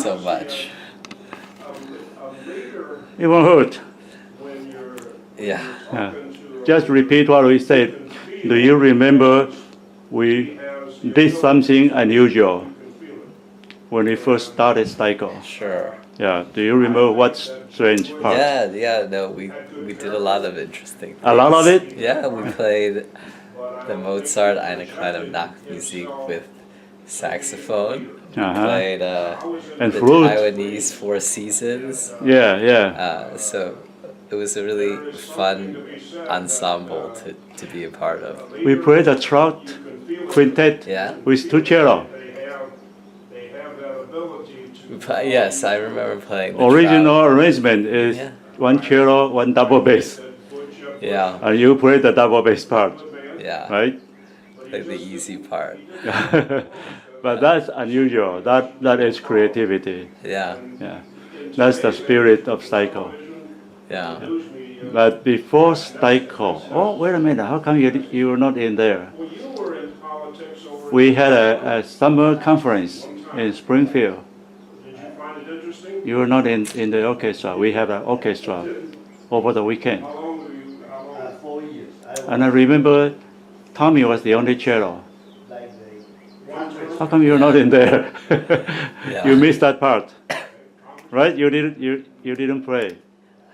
so much. It won't hurt. Yeah. Just repeat what we said. Do you remember we did something unusual when we first started STYCO? Sure. Yeah. Do you remember what strange part? Yeah. No, we did a lot of interesting things. A lot of it? Yeah, we played the Mozart Eine kleine Nachtmusik with saxophone. We played and the flute. Taiwanese Four Seasons. Yeah. So it was a really fun ensemble to be a part of. We played a trout quintet with two cello. Yes, I remember playing the original arrangement is one cello, one double bass. Yeah. And you play the double bass part. Yeah. Right? Play the easy part. But that's unusual. That is creativity. Yeah. That's the spirit of STYCO. Yeah. But before STYCO, oh wait a minute, how come you were not in there? We had a summer conference in Springfield. You were not in the orchestra. We have an orchestra over the weekend. 4 years. And I remember Tommy was the only cello. How come you're not in there? You missed that part, right? You didn't play.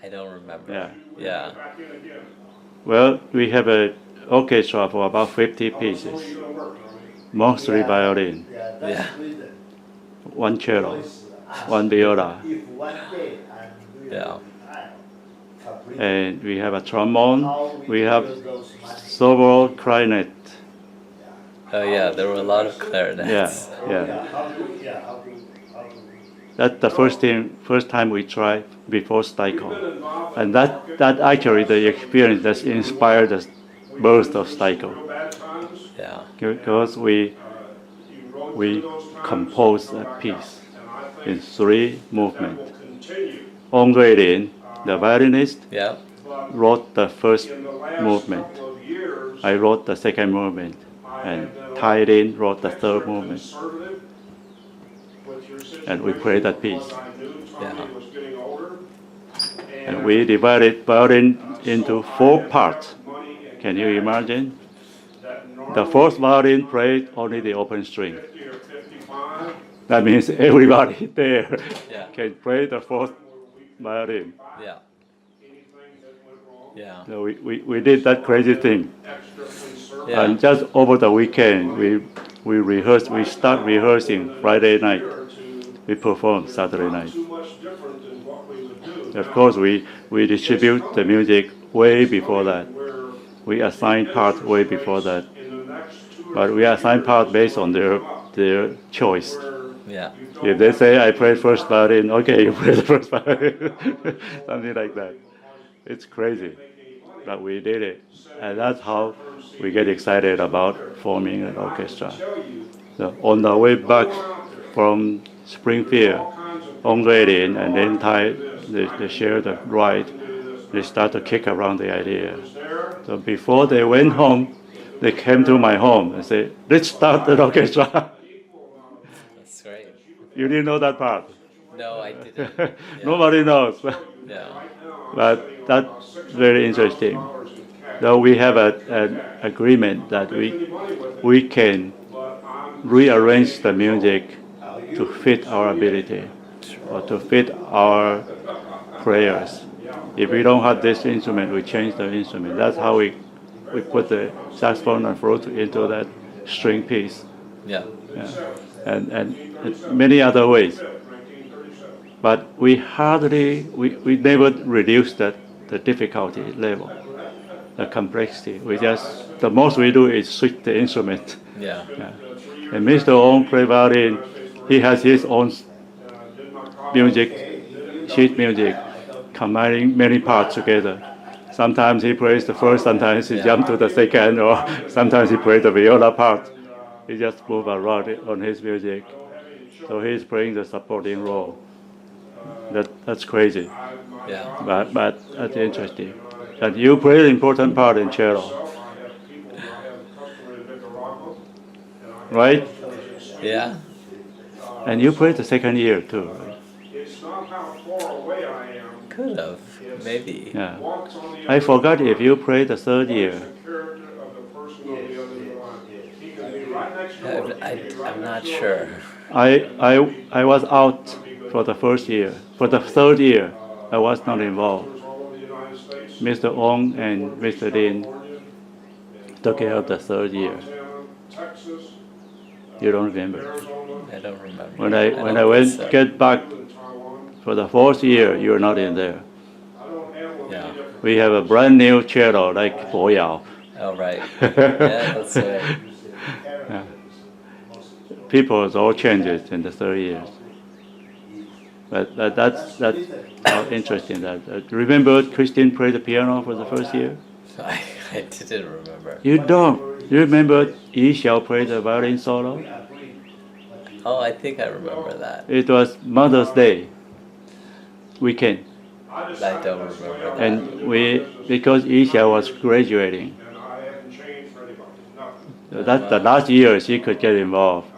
I don't remember. Yeah. Well, we have an orchestra for about 50 pieces, mostly violin. Yeah. One cello, one viola. Yeah. And we have a trombone. We have several clarinet. Oh yeah, there were a lot of clarinets. That's the first time we tried before STYCO, and that actually the experience that inspired the birth of STYCO. Yeah. Because we composed a piece in 3 movements. Andre Lin, the violinist, wrote the first movement. I wrote the second movement, and Tai Lin wrote the third movement. And we played that piece. Yeah. And we divided violin into 4 parts. Can you imagine? The first violin played only the open string. That means everybody there can play the fourth violin. So we did that crazy thing. And just over the weekend, we rehearsed. We start rehearsing Friday night. We perform Saturday night. Of course, we distribute the music way before that. We assign parts way before that. But we assign parts based on their choice. If they say I play first violin, okay, you play the first violin. Something like that. It's crazy. But we did it. And that's how we get excited about forming an orchestra. So on the way back from Springfield, Andre Lin and then Tai, they share the ride. They start to kick around the idea. So before they went home, they came to my home and said, let's start the orchestra. That's great. You didn't know that part? No, I didn't. Nobody knows. But that's very interesting. So we have an agreement that we can rearrange the music to fit our ability or to fit our prayers. If we don't have this instrument, we change the instrument. That's how we put the saxophone and flute into that string piece. And many other ways. But we never reduce the difficulty level, the complexity. The most we do is switch the instrument. And Mr. Ong play violin. He has his own sheet music, combining many parts together. Sometimes he plays the first, sometimes he jumps to the second, or sometimes he plays the viola part. He just moves around on his music. So he's playing the supporting role. That's crazy. But that's interesting. And you play an important part in cello. Right? And you played the second year too, right? It's not how far away I am. Could have, maybe. Yeah. What's on the I other forgot side. if you played the third What is year. the character of the person on the other line? He could be right next door. I'm not sure. I was out for the first year. For the third year, I was not involved. Mr. Ong and Mr. Lin took care of the third year. You don't remember? I don't remember. When I don't went think so. get back for the fourth year, you were not in there. Yeah. We have a brand new cello like Bo Yao. Oh, right. Yeah, that's right. Yeah. People all changed in the 30 years. But that's how interesting that. Remember Christine played the piano for the first year? I didn't remember. You don't. You remember Yi Xiao played the violin solo? Oh, I think I remember that. It was Mother's Day weekend. I don't remember that. And because Yi Xiao was graduating, that's the last year she could get involved.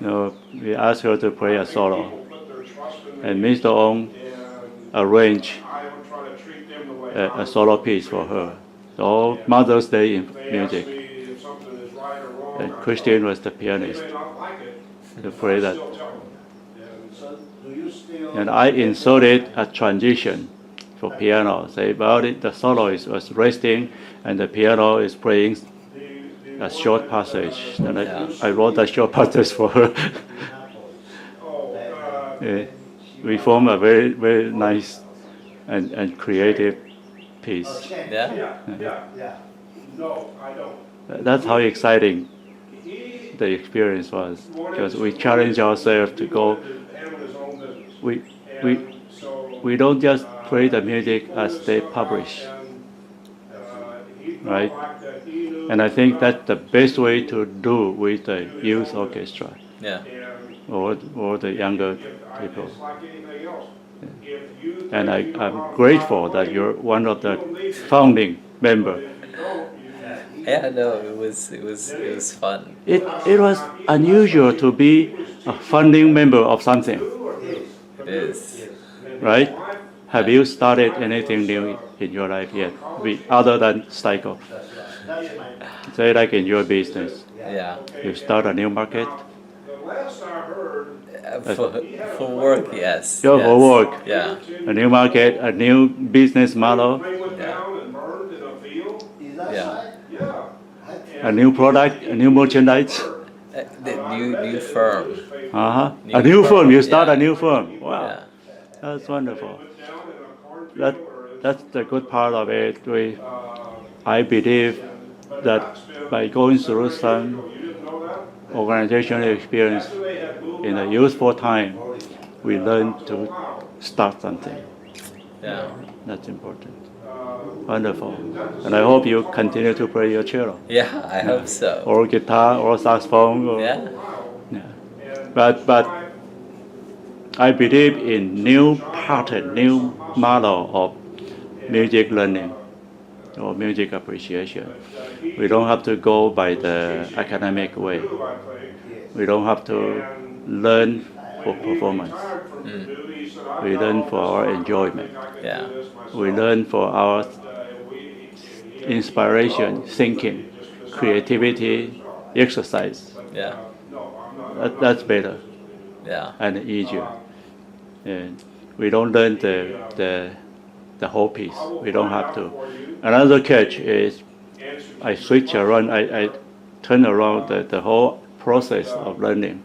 We asked her to play a solo, and Mr. Ong arranged a solo piece for her. So Mother's Day in music, and Christian was the pianist to play that. And I inserted a transition for piano. Say about it, the soloist was resting, and the piano is playing a short passage. And I wrote a short passage for her. We formed a very, very nice and creative piece. Yeah? No, I don't. That's how exciting the experience was, because we challenged ourselves to go. We don't just play the music as they publish, right? And I think that's the best way to do with the youth orchestra, Yeah. or the younger people. And I'm grateful that you're one of the founding members. Yeah, no, it was fun. It was unusual to be a founding member of something, It is. right? Have you started anything new in your life yet, other than STYCO? Say like in your business, Yeah. you start a new market. For work, yes. Yeah, for work. Yeah. A new market, a new business model, Yeah. a new product, a new merchandise. The new firm. A New new firm, firm. You start yeah. a new firm. Wow, Yeah. that's wonderful. That's the good part of it. I believe that by going through some organizational experience in a useful time, we learn to start something. Yeah. That's important. Wonderful. And I hope you continue to play your cello, Yeah, I hope so. or guitar, or saxophone. Yeah. But I believe in new pattern, new model of music learning or music appreciation. We don't have to go by the academic way. We don't have to learn for performance. We learn for our enjoyment. Yeah. We learn for our inspiration, thinking, creativity, exercise. Yeah. That's better Yeah. and easier. And we don't learn the whole piece. We don't have to. Another catch is I switch around, I turn around the whole process of learning.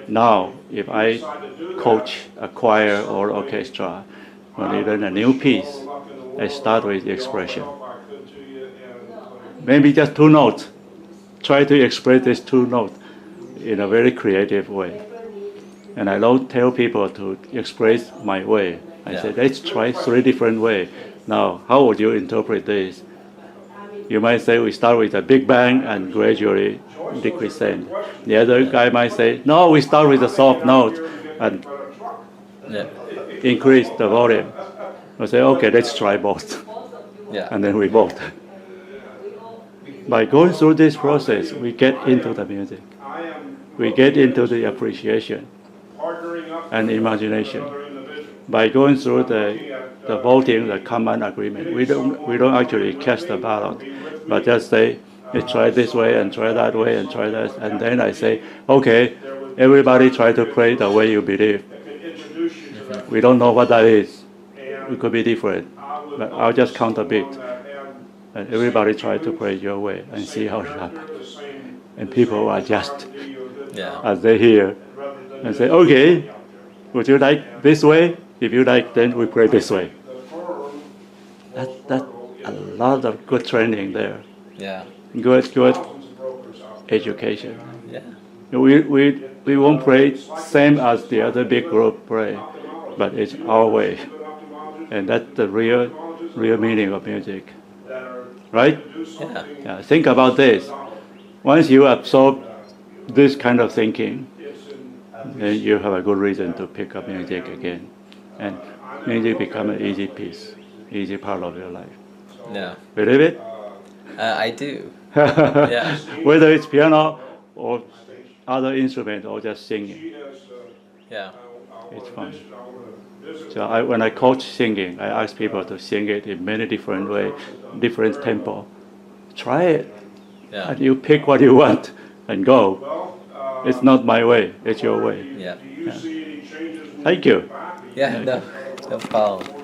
Now, if I coach a choir or orchestra, when I learn a new piece, I start with expression. Maybe just 2 notes. Try to express these 2 notes in a very creative way. And I don't tell people to express my way. I say, let's try 3 different ways. Now, how would you interpret this? You might say we start with a big bang and gradually decrescent. The other guy might say, no, we start with a soft note and increase the volume. I say, okay, let's try both. Yeah. And then we both. By going through this process, we get into the music. We get into the appreciation and imagination. By going through the voting, the common agreement, we don't actually cast the ballot, but just say, try this way and try that way and try that, and then I say, okay, everybody try to pray the way you believe. We don't know what that is. It could be different, but I'll just count a bit, and everybody try to pray your way and see how it happens. And people adjust as they hear and say, okay, would you like this way? If you like, then we pray this way. That's a lot of good training there. Yeah. Good education. Yeah. We won't pray same as the other big group pray, but it's our way. And that's the real meaning of music. Right? Yeah. Think about this. Once you absorb this kind of thinking, then you have a good reason to pick up music again. And music become an easy piece, easy part of your life. Yeah. Believe it? I do. Yeah. Whether it's piano or other instrument or just singing. Yeah. It's fun. So when I coach singing, I ask people to sing it in many different ways, different tempo. Try it. Yeah. And you pick what you want and go. It's not my way, it's your way. Yeah. Thank you. Yeah, no problem.